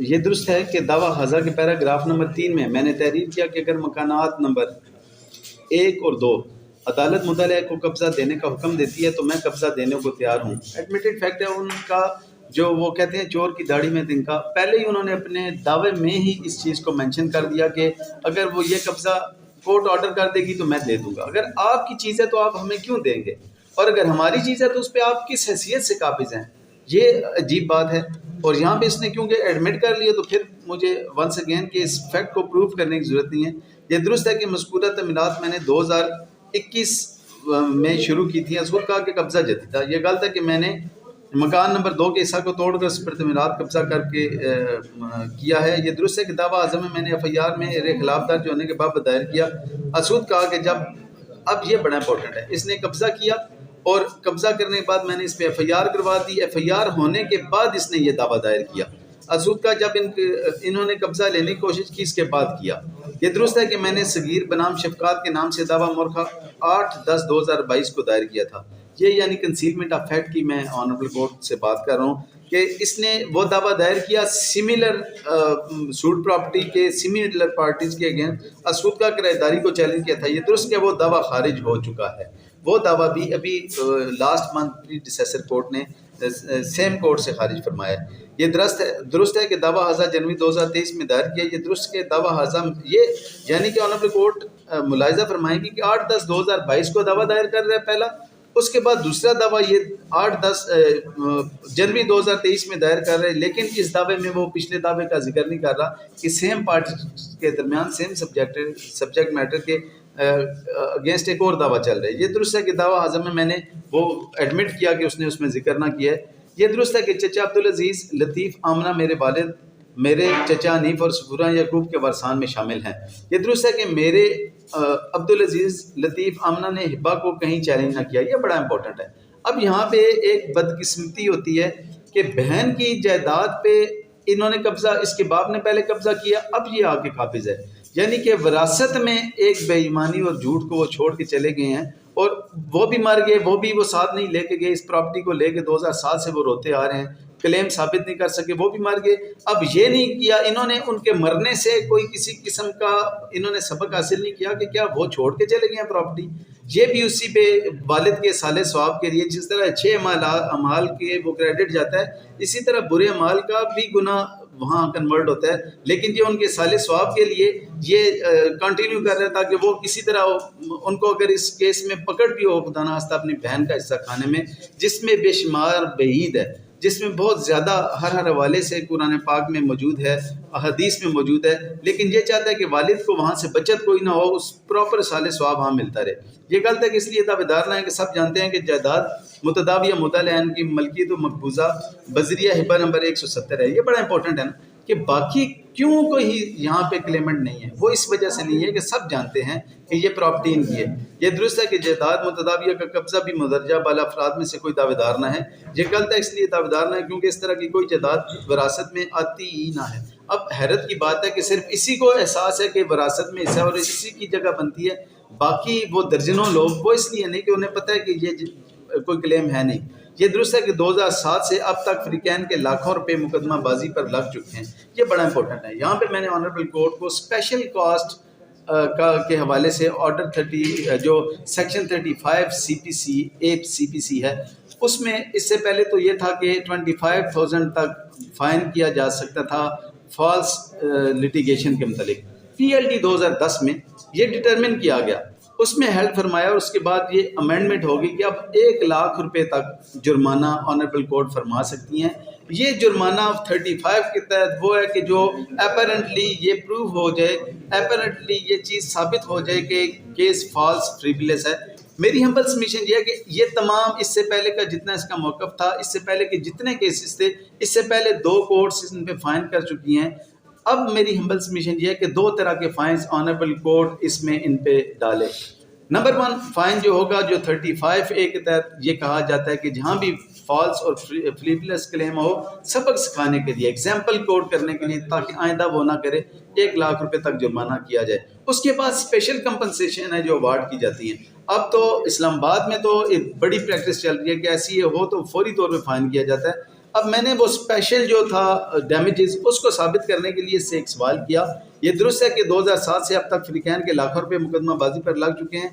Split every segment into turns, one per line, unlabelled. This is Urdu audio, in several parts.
یہ درست ہے کہ دعویٰ خزاں کے پیراگراف نمبر 3 میں نے تحریر کیا کہ اگر مکانات نمبر 1 اور 2 عدالت مطالعہ کو قبضہ دینے کا حکم دیتی ہے تو میں قبضہ دینے کو تیار ہوں۔ ایڈمیٹڈ فیکٹ ہے ان کا، جو وہ کہتے ہیں چور کی داڑھی میں تنکا، پہلے ہی انہوں نے اپنے دعوے میں ہی اس چیز کو مینشن کر دیا کہ اگر وہ یہ قبضہ کورٹ آرڈر کر دے گی تو میں دے دوں گا۔ اگر آپ کی چیز ہے تو آپ ہمیں کیوں دیں گے، اور اگر ہماری چیز ہے تو اس پہ آپ کس حیثیت سے قابض ہیں؟ یہ عجیب بات ہے۔ اور یہاں پہ اس نے کیونکہ ایڈمٹ کر لیا تو پھر مجھے ونس اگین کہ اس فیکٹ کو پروف کرنے کی ضرورت نہیں ہے۔ یہ درست ہے کہ مذکورہ تعمیرات میں نے 2021 میں شروع کی تھی۔ اصول کہا کہ قبضہ جدید تھا۔ یہ غلط ہے کہ میں نے مکان نمبر 2 کے حصہ کو توڑ کر اس پر تعمیرات قبضہ کر کے کیا ہے۔ یہ درست ہے کہ دعویٰ عظم میں نے FIR میں میرے خلاف درج ہونے کے بعد دائر کیا۔ اسود کہا کہ جب، اب یہ بڑا امپورٹنٹ ہے، اس نے قبضہ کیا اور قبضہ کرنے کے بعد میں نے اس پہ FIR کروا دی۔ FIR ہونے کے بعد اس نے یہ دعویٰ دائر کیا۔ اسود کا جب انہوں نے قبضہ لینے کی کوشش کی، اس کے بعد کیا۔ یہ درست ہے کہ میں نے صغیر بنام شفقات کے نام سے دعویٰ مورخہ 8/10/2022 کو دائر کیا تھا۔ یہ یعنی کنسیلمنٹ آف فیکٹ کی میں آنریبل کورٹ سے بات کر رہا ہوں کہ اس نے وہ دعویٰ دائر کیا سملر سوٹ پراپرٹی کے سملر پارٹیز کے اگینسٹ۔ اسود کا کرایہ داری کو چیلنج کیا تھا۔ یہ درست کہ وہ دعویٰ خارج ہو چکا ہے۔ وہ دعویٰ بھی ابھی لاسٹ منتھ ڈیسیسر کورٹ نے سیم کورٹ سے خارج فرمایا ہے۔ یہ درست ہے کہ دعویٰ خزاں جنوری 2023 میں دائر کیا۔ یہ درست کہ دعویٰ خزاں یہ یعنی کہ آنریبل کورٹ ملاحظہ فرمائے گی کہ 8/10/2022 کو دعویٰ دائر کر رہا ہے پہلا، اس کے بعد دوسرا دعویٰ یہ 8 جنوری 2023 میں دائر کر رہے ہیں، لیکن اس دعوے میں وہ پچھلے دعوے کا ذکر نہیں کر رہا کہ سیم پارٹی کے درمیان سیم سبجیکٹ میٹر کے اگینسٹ ایک اور دعویٰ چل رہا ہے۔ یہ درست ہے کہ دعویٰ عظم میں نے وہ ایڈمٹ کیا کہ اس نے اس میں ذکر نہ کیا ہے۔ یہ درست ہے کہ چچا عبدالعزیز لطیف آمنہ میرے والد، میرے چچا حنیف اور صفورہ یعقوب کے ورثان میں شامل ہیں۔ یہ درست ہے کہ میرے عبدالعزیز لطیف آمنہ نے ہبہ کو کہیں چیلنج نہ کیا۔ یہ بڑا امپورٹنٹ ہے۔ اب یہاں پہ ایک بدقسمتی ہوتی ہے کہ بہن کی جائیداد پہ انہوں نے قبضہ، اس کے باپ نے پہلے قبضہ کیا، اب یہ آ کے قابض ہے، یعنی کہ وراثت میں ایک بے ایمانی اور جھوٹ کو وہ چھوڑ کے چلے گئے ہیں، اور وہ بھی مر گئے، وہ بھی وہ ساتھ نہیں لے کے گئے، اس پراپرٹی کو لے کے 2007 سے وہ روتے آ رہے ہیں، کلیم ثابت نہیں کر سکے، وہ بھی مر گئے۔ اب یہ نہیں کیا انہوں نے، ان کے مرنے سے کوئی کسی قسم کا انہوں نے سبق حاصل نہیں کیا کہ کیا وہ چھوڑ کے چلے گئے ہیں پراپرٹی۔ یہ بھی اسی پہ والد کے صالح ثواب کے لیے، جس طرح اچھے اعمال کے وہ کریڈٹ جاتا ہے، اسی طرح برے اعمال کا بھی گناہ وہاں کنورٹ ہوتا ہے، لیکن یہ ان کے صالح ثواب کے لیے یہ کنٹینیو کر رہے ہیں تاکہ وہ کسی طرح ان کو اگر اس کیس میں پکڑ بھی ہو خدا نخواستہ اپنی بہن کا حصہ کھانے میں، جس میں بے شمار بعید ہے، جس میں بہت زیادہ ہر حوالے سے قرآن پاک میں موجود ہے، حدیث میں موجود ہے، لیکن یہ چاہتا ہے کہ والد کو وہاں سے بچت کوئی نہ ہو، اس پراپر صالح ثواب وہاں ملتا رہے۔ یہ غلط ہے کہ اس لیے دعوے دار نہ ہے کہ سب جانتے ہیں کہ جائیداد متداویہ متعلقین کی ملکیت و مقبوضہ بذریعہ ہبہ نمبر 170 ہے۔ یہ بڑا امپورٹنٹ ہے نا کہ باقی کیوں کوئی یہاں پہ کلیمنٹ نہیں ہے، وہ اس وجہ سے نہیں ہے کہ سب جانتے ہیں کہ یہ پراپرٹی ان کی ہے۔ یہ درست ہے کہ جائیداد متداویہ کا قبضہ بھی مندرجہ بالا افراد میں سے کوئی دعوے دار نہ ہے۔ یہ غلط ہے اس لیے دعوے دار نہ ہے کیونکہ اس طرح کی کوئی جائیداد وراثت میں آتی ہی نہ ہے۔ اب حیرت کی بات ہے کہ صرف اسی کو احساس ہے کہ وراثت میں حصہ اور اسی کی جگہ بنتی ہے، باقی وہ درجنوں لوگ وہ اس لیے نہیں کہ انہیں پتہ ہے کہ یہ کوئی کلیم ہے نہیں۔ یہ درست ہے کہ 2007 سے اب تک فریقین کے لاکھوں روپے مقدمہ بازی پر لگ چکے ہیں۔ یہ بڑا امپورٹنٹ ہے۔ یہاں پہ میں نے آنریبل کورٹ کو اسپیشل کاسٹ کے حوالے سے آرڈر 30 جو سیکشن 35 CPC ہے، اس میں اس سے پہلے تو یہ تھا کہ 25,000 تک فائن کیا جا سکتا تھا فالس لٹیگیشن کے متعلق۔ PLT 2010 میں یہ ڈٹرمن کیا گیا، اس میں ہیلڈ فرمایا، اور اس کے بعد یہ امینڈمنٹ ہوگی کہ اب 1 لاکھ روپے تک جرمانہ آنریبل کورٹ فرما سکتی ہیں۔ یہ جرمانہ 35 کے تحت وہ ہے کہ جو اپیرنٹلی یہ پروو ہو جائے، اپیرنٹلی یہ چیز ثابت ہو جائے کہ کیس فالس فریولس ہے۔ میری ہمبل سبمیشن یہ ہے کہ یہ تمام اس سے پہلے کا جتنا اس کا موقف تھا، اس سے پہلے کے جتنے کیسز تھے، اس سے پہلے 2 کورٹس ان پہ فائن کر چکی ہیں۔ اب میری ہمبل سبمیشن یہ ہے کہ 2 طرح کے فائنز آنریبل کورٹ اس میں ان پہ ڈالے۔ نمبر 1 فائن جو ہوگا، جو 35A کے تحت یہ کہا جاتا ہے کہ جہاں بھی فالس اور فریولس کلیم ہو، سبق سکھانے کے لیے، ایگزامپل کوٹ کرنے کے لیے، تاکہ آئندہ وہ نہ کرے، 1 لاکھ روپے تک جرمانہ کیا جائے۔ اس کے بعد اسپیشل کمپنسیشن ہے جو اوارڈ کی جاتی ہیں۔ اب تو اسلام آباد میں تو ایک بڑی پریکٹس چل رہی ہے کہ ایسی ہو تو فوری طور پہ فائن کیا جاتا ہے۔ اب میں نے وہ اسپیشل جو تھا ڈیمیجز اس کو ثابت کرنے کے لیے اس سے ایک سوال کیا. یہ درست ہے کہ 2007 سے اب تک فریقین کے لاکھوں روپے مقدمہ بازی پر لگ چکے ہیں؟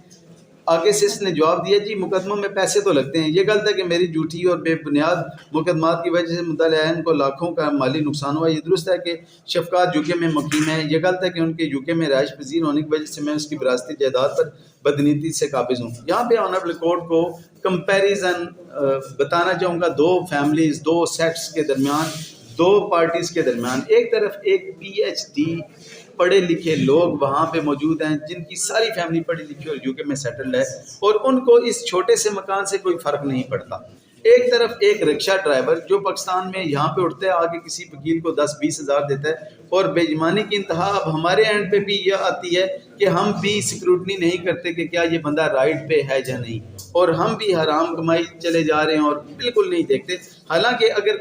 آگے سے اس نے جواب دیا جی مقدموں میں پیسے تو لگتے ہیں. یہ غلط ہے کہ میری جھوٹی اور بے بنیاد مقدمات کی وجہ سے مدعی کو لاکھوں کا مالی نقصان ہوا. یہ درست ہے کہ شفقات یوکے میں مقیم ہے. یہ غلط ہے کہ ان کے یوکے میں رہائش پذیر ہونے کی وجہ سے میں اس کی وراثتی جائیداد پر بدنیتی سے قابض ہوں. یہاں پہ آنریبل کورٹ کو کمپیریزن بتانا چاہوں گا دو فیملیز، دو سیٹس کے درمیان، دو پارٹیز کے درمیان. ایک طرف ایک پی ایچ ڈی پڑھے لکھے لوگ وہاں پہ موجود ہیں جن کی ساری فیملی پڑھی لکھی اور یوکے میں سیٹلڈ ہے، اور ان کو اس چھوٹے سے مکان سے کوئی فرق نہیں پڑتا. ایک طرف ایک رکشہ ڈرائیور جو پاکستان میں یہاں پہ اٹھتا ہے، آگے کسی وکیل کو 10-20 ہزار دیتا ہے، اور بے ایمانی کی انتہا اب ہمارے اینڈ پہ بھی یہ آتی ہے کہ ہم بھی سکروٹنی نہیں کرتے کہ کیا یہ بندہ رائٹ پہ ہے یا نہیں، اور ہم بھی حرام کمائی چلے جا رہے ہیں اور بالکل نہیں دیکھتے. حالانکہ اگر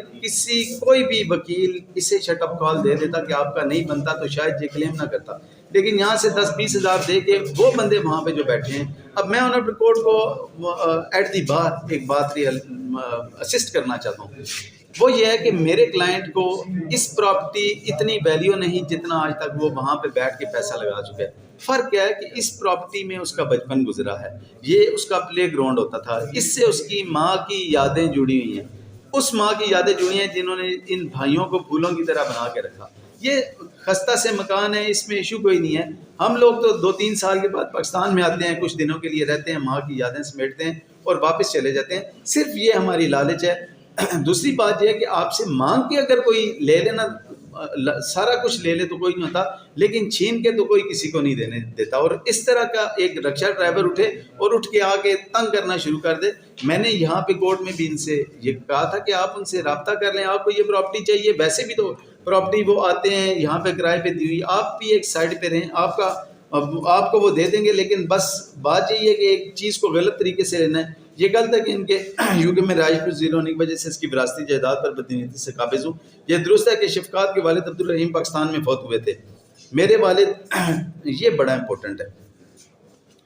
کوئی بھی وکیل اسے شٹ اپ کال دے دیتا کہ آپ کا نہیں بنتا تو شاید یہ کلیم نہ کرتا، لیکن یہاں سے 10-20 ہزار دے کے وہ بندے وہاں پہ جو بیٹھے ہیں. اب میں آنریبل کورٹ کو ایٹ دی بار ایک بات اسسٹ کرنا چاہتا ہوں، وہ یہ ہے کہ میرے کلائنٹ کو اس پراپرٹی اتنی ویلیو نہیں جتنا آج تک وہ وہاں پہ بیٹھ کے پیسہ لگا چکا ہے. فرق کیا ہے کہ اس پراپرٹی میں اس کا بچپن گزرا ہے، یہ اس کا پلے گراؤنڈ ہوتا تھا، اس سے اس کی ماں کی یادیں جڑی ہوئی ہیں، اس ماں کی یادیں جڑی ہیں جنہوں نے ان بھائیوں کو پھولوں کی طرح بنا کے رکھا. یہ خستہ سے مکان ہے، اس میں ایشو کوئی نہیں ہے. ہم لوگ تو 2-3 سال کے بعد پاکستان میں آتے ہیں، کچھ دنوں کے لیے رہتے ہیں، ماں کی یادیں سمیٹتے ہیں اور واپس چلے جاتے ہیں. صرف یہ ہماری لالچ ہے. دوسری بات یہ ہے کہ آپ سے مانگ کے اگر کوئی لے لینا، سارا کچھ لے لے تو کوئی نہیں ہوتا، لیکن چھین کے تو کوئی کسی کو نہیں دینے دیتا. اور اس طرح کا ایک رکشہ ڈرائیور اٹھے اور اٹھ کے آ کے تنگ کرنا شروع کر دے. میں نے یہاں پہ کورٹ میں بھی ان سے یہ کہا تھا کہ آپ ان سے رابطہ کر لیں، آپ کو یہ پراپرٹی چاہیے، ویسے بھی تو پراپرٹی وہ آتے ہیں یہاں پہ کرائے پہ دی ہوئی، آپ بھی ایک سائڈ پہ رہیں، آپ کو وہ دے دیں گے. لیکن بس بات یہی ہے کہ ایک چیز کو غلط طریقے سے لینا ہے. یہ غلط ہے کہ ان کے یوکے میں رہائش پذیر ہونے کی وجہ سے اس کی وراثتی جائیداد پر بدنیتی سے قابض ہوں. یہ درست ہے کہ شفقات کے والد عبدالرحیم پاکستان میں فوت ہوئے تھے. میرے والد یہ بڑا امپورٹنٹ ہے،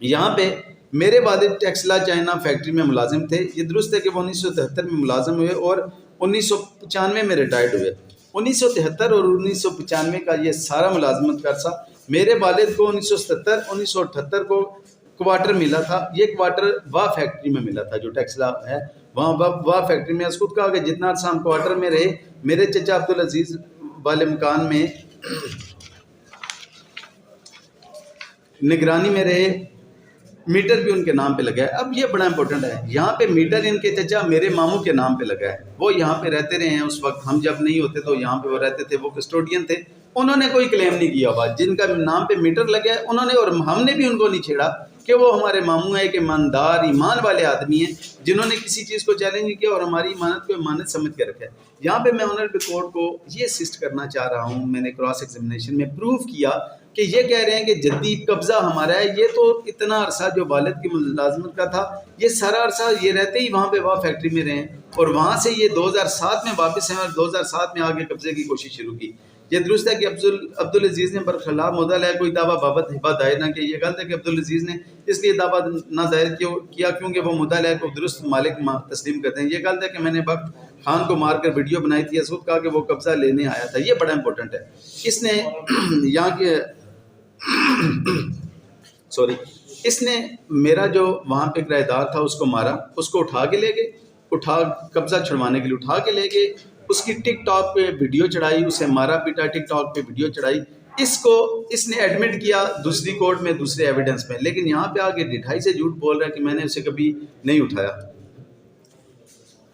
یہاں پہ میرے والد ٹیکسلا چائنا فیکٹری میں ملازم تھے. یہ درست ہے کہ وہ 1973 میں ملازم ہوئے اور 1995 میں ریٹائرڈ ہوئے. 1973 اور 1995 کا یہ سارا ملازمت کا عرصہ میرے والد کو 1977-1978 کو کوارٹر ملا تھا. یہ کوارٹر واہ فیکٹری میں ملا تھا جو ٹیکسلا ہے، وہاں واہ فیکٹری میں. اس خود کہا کہ جتنا عرصہ ہم کوارٹر میں رہے، میرے چچا عبدالعزیز والے مکان میں نگرانی میں رہے، میٹر بھی ان کے نام پہ لگا ہے. اب یہ بڑا امپورٹنٹ ہے، یہاں پہ میٹر ان کے چچا میرے ماموں کے نام پہ لگا ہے. وہ یہاں پہ رہتے رہے ہیں، اس وقت ہم جب نہیں ہوتے تو یہاں پہ وہ رہتے تھے، وہ کسٹوڈین تھے. انہوں نے کوئی کلیم نہیں کیا ہوا، جن کا نام پہ میٹر لگا ہے انہوں نے، اور ہم نے بھی ان کو نہیں چھیڑا کہ وہ ہمارے ماموں ہیں، کہ ایماندار ایمان والے آدمی ہیں جنہوں نے کسی چیز کو چیلنج نہیں کیا اور ہماری ایمانت کو امانت سمجھ کے رکھا ہے. یہاں پہ میں آنریبل کورٹ کو یہ اسسٹ کرنا چاہ رہا ہوں، میں نے کراس ایگزامینیشن میں پروف کیا کہ یہ کہہ رہے ہیں کہ جدی قبضہ ہمارا ہے. یہ تو اتنا عرصہ جو والد کی ملازمت کا تھا، یہ سارا عرصہ یہ رہتے ہی وہاں پہ واہ فیکٹری میں رہے، اور وہاں سے یہ 2007 میں واپس ہیں اور 2007 میں آگے قبضے کی کوشش شروع کی. یہ درست ہے کہ عبدالعزیز نے برخلاف مدعا علیہ کوئی دعویٰ بابت ہبہ دائر نہ کیا. یہ غلط ہے کہ عبدالعزیز نے اس لیے دعویٰ نہ دائر کیا کیونکہ وہ مدعا علیہ کو درست مالک تسلیم کرتے ہیں. یہ غلط ہے کہ میں نے وقت خان کو مار کر ویڈیو بنائی تھی، اسود کہا کہ وہ قبضہ لینے آیا تھا. یہ بڑا امپورٹنٹ ہے. اس نے یہاں کے اس نے میرا جو وہاں پہ کرایہ دار تھا اس کو مارا، اس کو اٹھا کے لے گئے، قبضہ چھڑوانے کے لیے اٹھا کے لے گئے. اس کی ٹک ٹاک پہ ویڈیو چڑھائی، اسے مارا پیٹا، ٹک ٹاک پہ ویڈیو چڑھائی. اس نے ایڈمٹ کیا دوسری کورٹ میں دوسرے ایویڈنس میں، لیکن یہاں پہ آگے ڈٹھائی سے جھوٹ بول رہا ہے کہ میں نے اسے کبھی نہیں اٹھایا.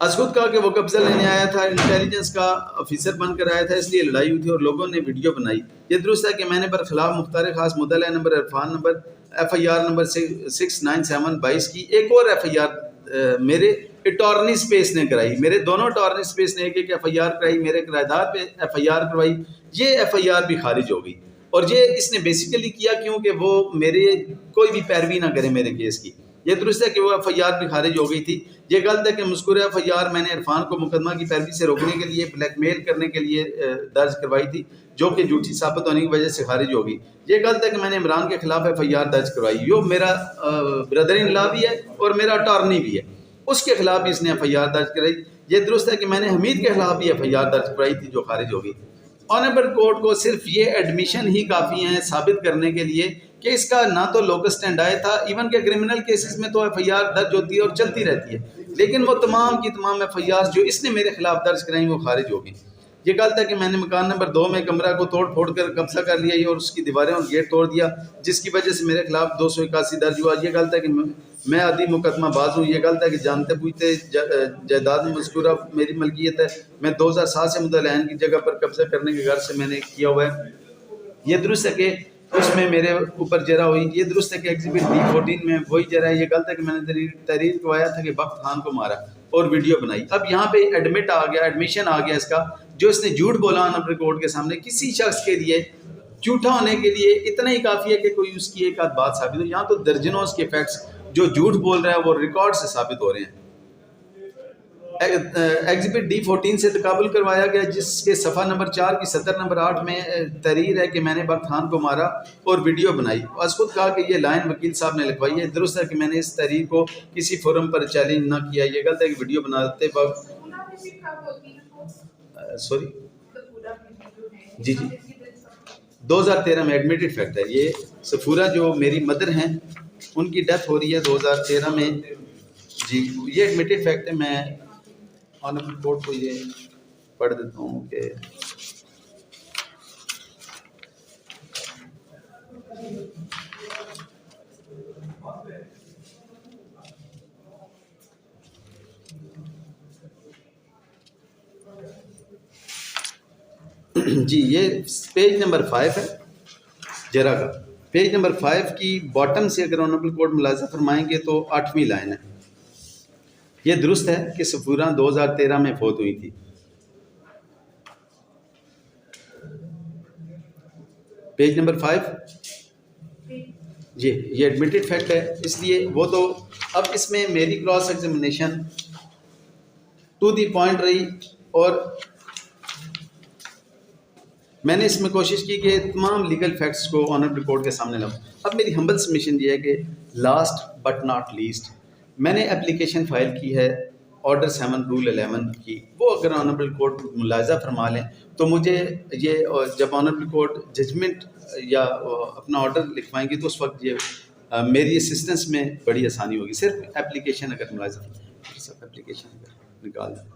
اسود کہا کہ وہ قبضہ لینے آیا تھا، انٹیلیجنس کا آفیسر بن کر آیا تھا، اس لیے لڑائی ہوئی تھی اور لوگوں نے ویڈیو بنائی. یہ درست ہے کہ میں نے برخلاف مختار خاص مدعا number Irfan number FIR number 69722 کی ایک اور FIR میرے اٹارنی سپیس نے کرائی. میرے دونوں اٹارنی سپیس نے ایک FIR کرائی، میرے کرایہ دار پہ FIR کروائی. یہ FIR بھی خارج ہو گئی، اور یہ اس نے بیسیکلی کیا کیونکہ وہ میرے کوئی بھی پیروی نہ کرے میرے کیس کی. یہ درست ہے کہ وہ FIR بھی خارج ہو گئی تھی. یہ غلط ہے کہ مذکورہ FIR میں نے عرفان کو مقدمہ کی پیروی سے روکنے کے لیے بلیک میل کرنے کے لیے درج کروائی تھی، جو کہ جھوٹی ثابت ہونے کی وجہ سے خارج ہو گئی. یہ غلط ہے کہ میں نے عمران کے خلاف FIR درج کروائی، جو میرا بردر ان لا بھی ہے اور میرا اٹارنی بھی ہے، اس کے خلاف بھی اس نے FIR درج کرائی. یہ درست ہے کہ میں نے حمید کے خلاف بھی FIR درج کرائی تھی جو خارج ہوگی. آنریبل کورٹ کو صرف یہ ایڈمیشن ہی کافی ہیں ثابت کرنے کے لیے کہ اس کا نہ تو لوکس ٹینڈائے تھا، ایون کہ کرمنل کیسز میں تو FIR درج ہوتی ہے اور چلتی رہتی ہے، لیکن وہ تمام کی تمام FIR جو اس نے میرے خلاف درج کرائیں وہ خارج ہو گئی. یہ غلط ہے کہ میں نے مکان نمبر 2 میں کمرہ کو توڑ پھوڑ کر قبضہ کر لیا اور اس کی دیواریں اور گیٹ توڑ دیا، جس کی وجہ سے میرے خلاف 281 درج ہوا. یہ غلط ہے کہ میں عادی مقدمہ باز ہوں. یہ غلط ہے کہ جانتے بوجھتے جائیداد مذکورہ میری ملکیت ہے. میں 2007 سے مدعی عین کی جگہ پر قبضہ کرنے کے غرض سے میں نے کیا ہوا ہے. یہ درست ہے کہ اس میں میرے اوپر جرا ہوئی. یہ درست ہے کہ ایگزیبٹ D14 میں وہی جرا ہے. یہ غلط ہے کہ میں نے تحریر کروایا تھا کہ بخت خان کو مارا اور ویڈیو بنائی. اب یہاں پہ ایڈمیشن آ گیا اس کا، جو اس نے جھوٹ بولا آنریبل کورٹ کے سامنے. کسی شخص کے لیے جھوٹا ہونے کے لیے اتنا ہی کافی ہے کہ کوئی اس کی ایک آدھ بات ثابت ہو. یہاں تو درجنوں اس کے فیکٹس جو جھوٹ بول رہا ہے وہ ریکارڈ سے ثابت ہو رہے ہیں. ایگزیبٹ D14 سے تقابل کروایا گیا، جس کے صفحہ نمبر 4 کی سطر نمبر 8 میں تحریر ہے کہ میں نے بخت خان کو مارا اور ویڈیو بنائی. از خود کہا کہ یہ لائن وکیل صاحب نے لکھوائی ہے. درست ہے کہ میں نے اس تحریر کو کسی فورم پر چیلنج نہ کیا. یہ غلط ہے کہ ویڈیو بناتے وقت جی 2013 میں ایڈمیٹڈ فیکٹ ہے. یہ سفورہ جو میری مدر ہیں ان کی ڈیتھ ہو رہی ہے 2013 میں. جی یہ ایڈمیٹڈ فیکٹ ہے. میں آنریبل کورٹ کو یہ پڑھ دیتا ہوں کہ جی یہ پیج نمبر 5 ہے جرا کا. پیج نمبر 5 کی باٹم سے اگر آنریبل کورٹ ملاحظہ فرمائیں گے تو 8ویں لائن ہے. یہ درست ہے کہ سفورہ 2013 میں فوت ہوئی تھی. پیج نمبر 5 جی یہ ایڈمیٹڈ فیکٹ ہے. اس لیے وہ تو اب اس میں میری cross examination to the point رہی اور میں نے اس میں کوشش کی کہ تمام لیگل فیکٹس کو آنریبل کورٹ کے سامنے لاؤں. اب میری ہمبل سبمیشن یہ ہے کہ لاسٹ بٹ ناٹ لیسٹ میں نے اپلیکیشن فائل کی ہے آرڈر 7 رول 11 کی. وہ اگر آنریبل کورٹ ملاحظہ فرما لیں تو مجھے یہ جب آنریبل کورٹ ججمنٹ یا اپنا آرڈر لکھوائیں گی تو اس وقت یہ میری اسسٹنس میں بڑی آسانی ہوگی. صرف اپلیکیشن اگر ملاحظہ اپلیکیشن اگر نکال دیں.